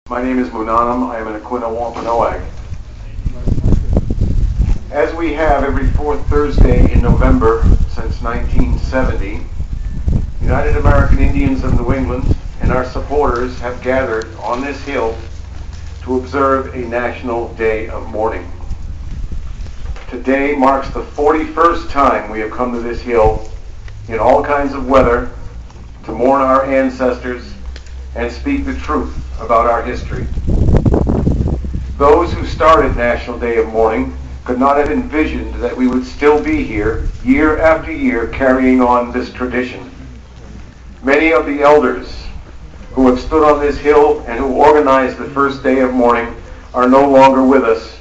My name is Mourning. I am an Aquina Wampanoag. As we have every fourth Thursday in November since 1970, United American Indians of New England and our supporters have gathered on this hill to observe a National Day of Mourning. Today marks the 41st time we have come to this hill in all kinds of weather to mourn our ancestors and speak the truth about our history. Those who started National Day of Mourning could not have envisioned that we would still be here year after year carrying on this tradition. Many of the elders who have stood on this hill and who organized the first day of mourning are no longer with us,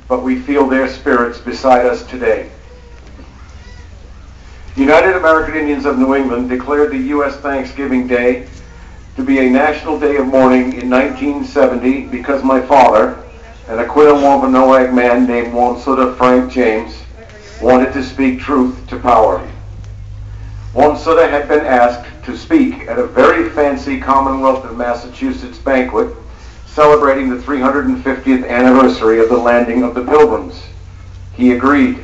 but we feel their spirits beside us today. The United American Indians of New England declared the U.S. Thanksgiving Day to be a national day of mourning in 1970 because my father, an Aquina Wampanoag man named Wamsutta Frank James, wanted to speak truth to power. Wamsutta had been asked to speak at a very fancy Commonwealth of Massachusetts banquet celebrating the 350th anniversary of the landing of the Pilgrims. He agreed.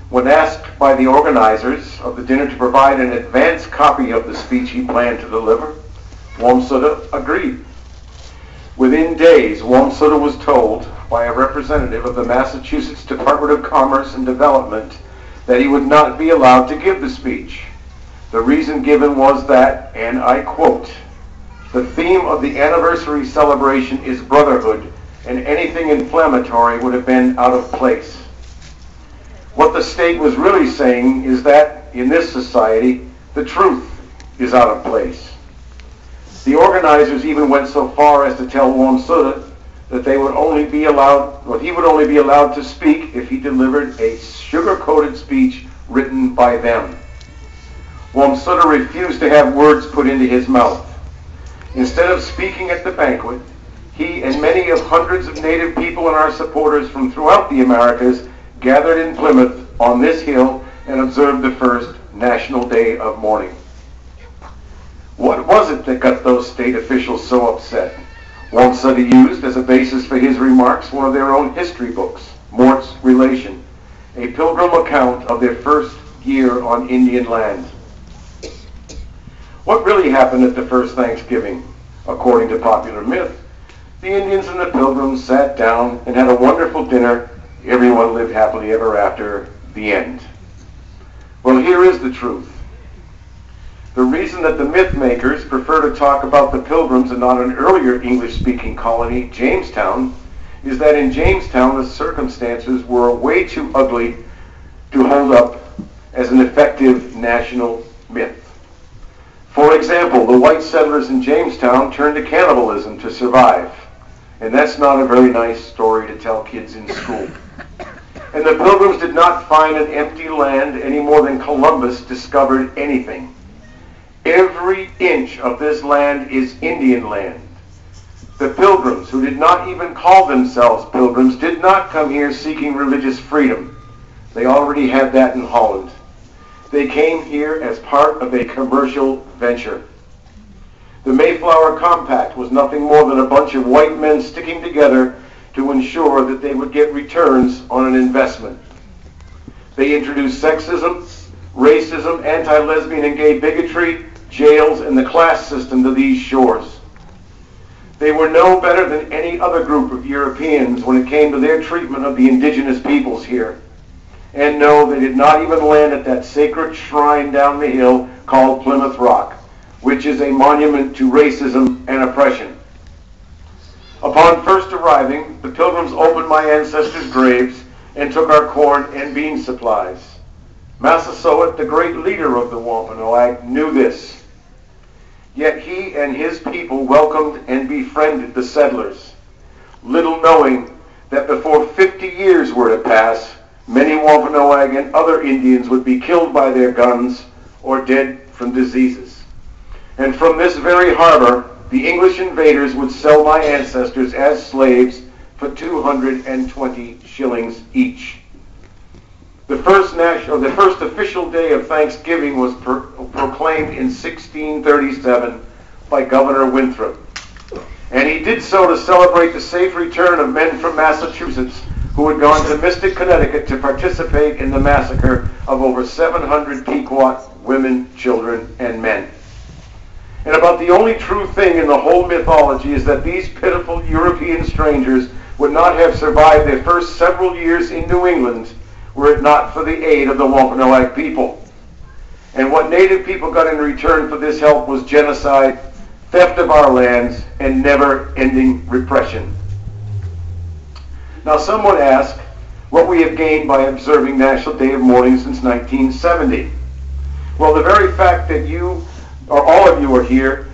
When asked by the organizers of the dinner to provide an advance copy of the speech he planned to deliver, Wamsutta agreed. Within days, Wamsutta was told by a representative of the Massachusetts Department of Commerce and Development that he would not be allowed to give the speech. The reason given was that, and I quote, "The theme of the anniversary celebration is brotherhood, and anything inflammatory would have been out of place." What the state was really saying is that in this society, the truth is out of place. The organizers even went so far as to tell Wamsutta that he would only be allowed to speak if he delivered a sugar-coated speech written by them. Wamsutta refused to have words put into his mouth. Instead of speaking at the banquet, he and many of hundreds of Native people and our supporters from throughout the Americas gathered in Plymouth on this hill and observed the first National Day of Mourning. What was it that got those state officials so upset? Wamsutta used as a basis for his remarks one of their own history books, Mort's Relation, a pilgrim account of their first year on Indian land. What really happened at the first Thanksgiving? According to popular myth, the Indians and the Pilgrims sat down and had a wonderful dinner. Everyone lived happily ever after. The end. Well, here is the truth. The reason that the myth makers prefer to talk about the Pilgrims and not an earlier English-speaking colony, Jamestown, is that in Jamestown the circumstances were way too ugly to hold up as an effective national myth. For example, the white settlers in Jamestown turned to cannibalism to survive. And that's not a very nice story to tell kids in school. And the Pilgrims did not find an empty land any more than Columbus discovered anything. Every inch of this land is Indian land. The Pilgrims, who did not even call themselves Pilgrims, did not come here seeking religious freedom. They already had that in Holland. They came here as part of a commercial venture. The Mayflower Compact was nothing more than a bunch of white men sticking together to ensure that they would get returns on an investment. They introduced sexism, racism, anti-lesbian and gay bigotry, jails, and the class system to these shores. They were no better than any other group of Europeans when it came to their treatment of the indigenous peoples here. And no, they did not even land at that sacred shrine down the hill called Plymouth Rock, which is a monument to racism and oppression. Upon first arriving, the Pilgrims opened my ancestors' graves and took our corn and bean supplies. Massasoit, the great leader of the Wampanoag, knew this. Yet he and his people welcomed and befriended the settlers, little knowing that before 50 years were to pass, many Wampanoag and other Indians would be killed by their guns or dead from diseases. And from this very harbor, the English invaders would sell my ancestors as slaves for 220 shillings each. The first official day of Thanksgiving was proclaimed in 1637 by Governor Winthrop. And he did so to celebrate the safe return of men from Massachusetts who had gone to Mystic, Connecticut to participate in the massacre of over 700 Pequot women, children, and men. And about the only true thing in the whole mythology is that these pitiful European strangers would not have survived their first several years in New England were it not for the aid of the Wampanoag people. And what Native people got in return for this help was genocide, theft of our lands, and never-ending repression. Now some would ask what we have gained by observing National Day of Mourning since 1970. Well, the very fact that you, or all of you, are here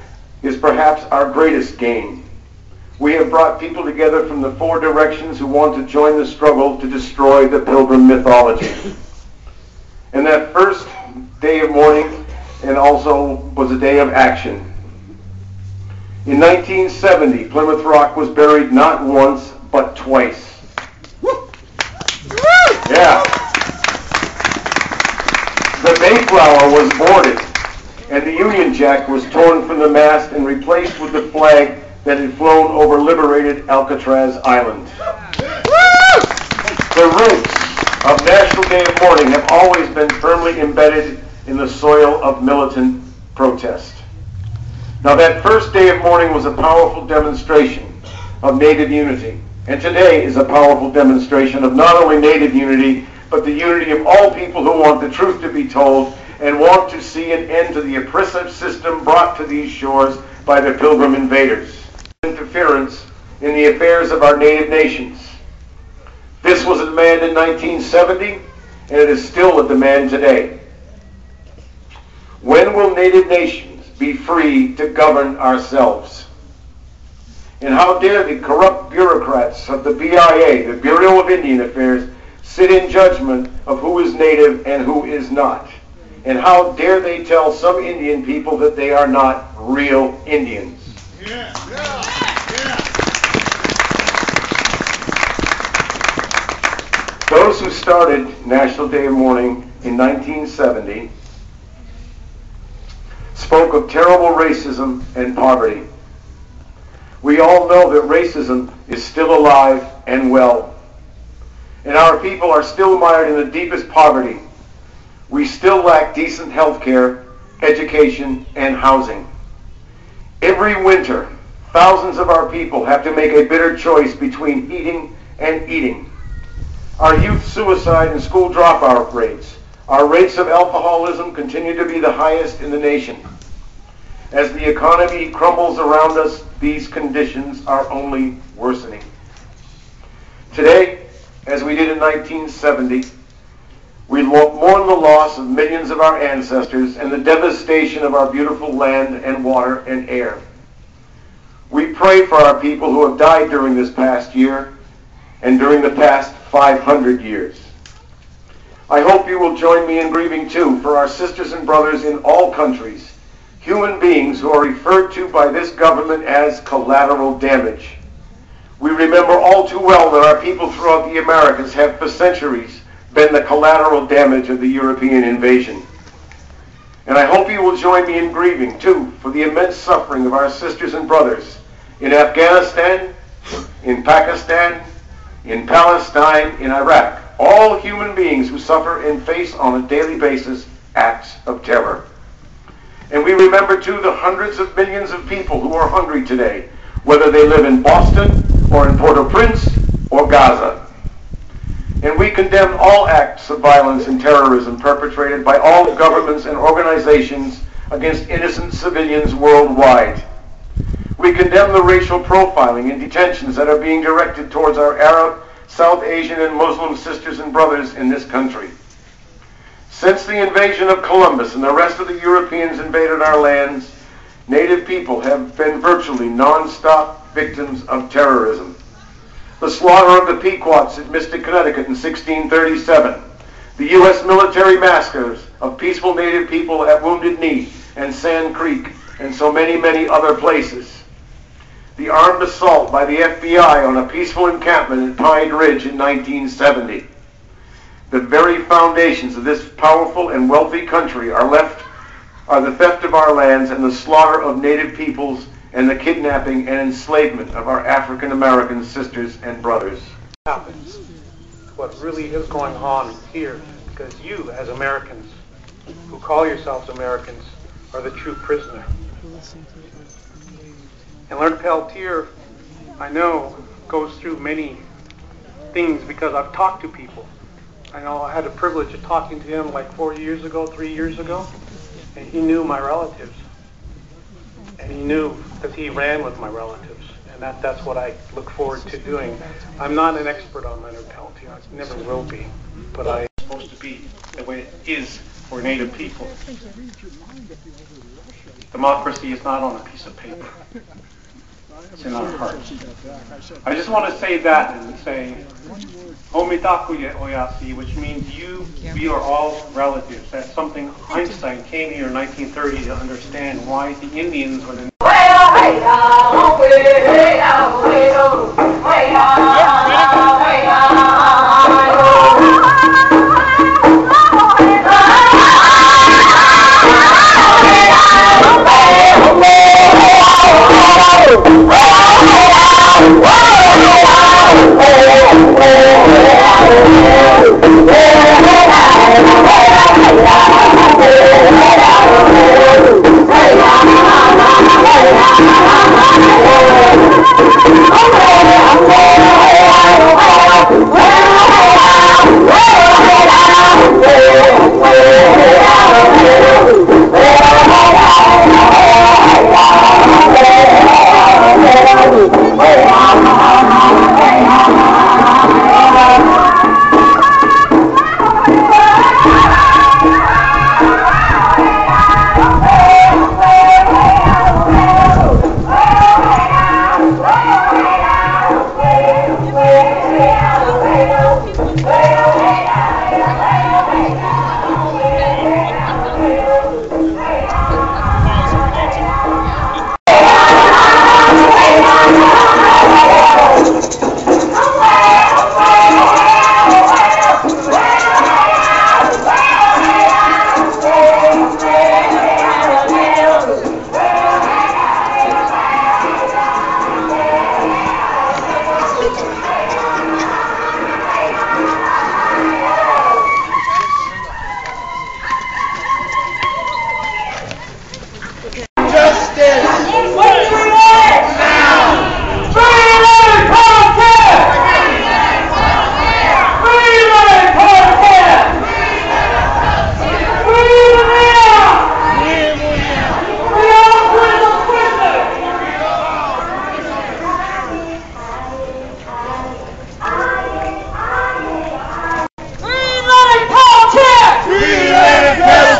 is perhaps our greatest gain. We have brought people together from the four directions who want to join the struggle to destroy the Pilgrim mythology. And that first day of mourning and also was a day of action. In 1970, Plymouth Rock was buried not once, but twice. Yeah. The Mayflower was boarded, and the Union Jack was torn from the mast and replaced with the flag that had flown over liberated Alcatraz Island. The roots of National Day of Mourning have always been firmly embedded in the soil of militant protest. Now that first day of mourning was a powerful demonstration of Native unity, and today is a powerful demonstration of not only Native unity, but the unity of all people who want the truth to be told and want to see an end to the oppressive system brought to these shores by the Pilgrim invaders. Interference in the affairs of our native nations. This was a demand in 1970, and it is still a demand today. When will native nations be free to govern ourselves? And how dare the corrupt bureaucrats of the BIA, the Bureau of Indian Affairs, sit in judgment of who is native and who is not? And how dare they tell some Indian people that they are not real Indians? Yeah. Those who started National Day of Mourning in 1970 spoke of terrible racism and poverty. We all know that racism is still alive and well. And our people are still mired in the deepest poverty. We still lack decent health care, education, and housing. Every winter, thousands of our people have to make a bitter choice between eating and eating. Our youth suicide and school dropout rates, our rates of alcoholism continue to be the highest in the nation. As the economy crumbles around us, these conditions are only worsening. Today, as we did in 1970, we mourn the loss of millions of our ancestors and the devastation of our beautiful land and water and air. We pray for our people who have died during this past year and during the past 500 years. I hope you will join me in grieving too for our sisters and brothers in all countries, human beings who are referred to by this government as collateral damage. We remember all too well that our people throughout the Americas have for centuries been the collateral damage of the European invasion. And I hope you will join me in grieving, too, for the immense suffering of our sisters and brothers in Afghanistan, in Pakistan, in Palestine, in Iraq. All human beings who suffer and face on a daily basis acts of terror. And we remember, too, the hundreds of millions of people who are hungry today, whether they live in Boston or in Port-au-Prince or Gaza. And we condemn all acts of violence and terrorism perpetrated by all governments and organizations against innocent civilians worldwide. We condemn the racial profiling and detentions that are being directed towards our Arab, South Asian, and Muslim sisters and brothers in this country. Since the invasion of Columbus and the rest of the Europeans invaded our lands, Native people have been virtually non-stop victims of terrorism. The slaughter of the Pequots at Mystic, Connecticut in 1637, the U.S. military massacres of peaceful Native people at Wounded Knee and Sand Creek, and so many, many other places. The armed assault by the FBI on a peaceful encampment at Pine Ridge in 1970. The very foundations of this powerful and wealthy country are the theft of our lands and the slaughter of Native peoples and the kidnapping and enslavement of our African American sisters and brothers. Happens. What really is going on here, because you, as Americans, who call yourselves Americans, are the true prisoner. And Leonard Peltier, I know, goes through many things because I've talked to people. I know I had the privilege of talking to him like 4 years ago, 3 years ago, and he knew my relatives. And he knew because he ran with my relatives. And that's what I look forward to doing. I'm not an expert on Leonard Peltier. I never will be. But I'm supposed to be the way it is for Native people. Democracy is not on a piece of paper. It's in our hearts. I just want to say that and say, Homitakuye Oyasi, which means we are all relatives. That's something Einstein came here in 1930 to understand why the Indians were the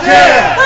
Peltier!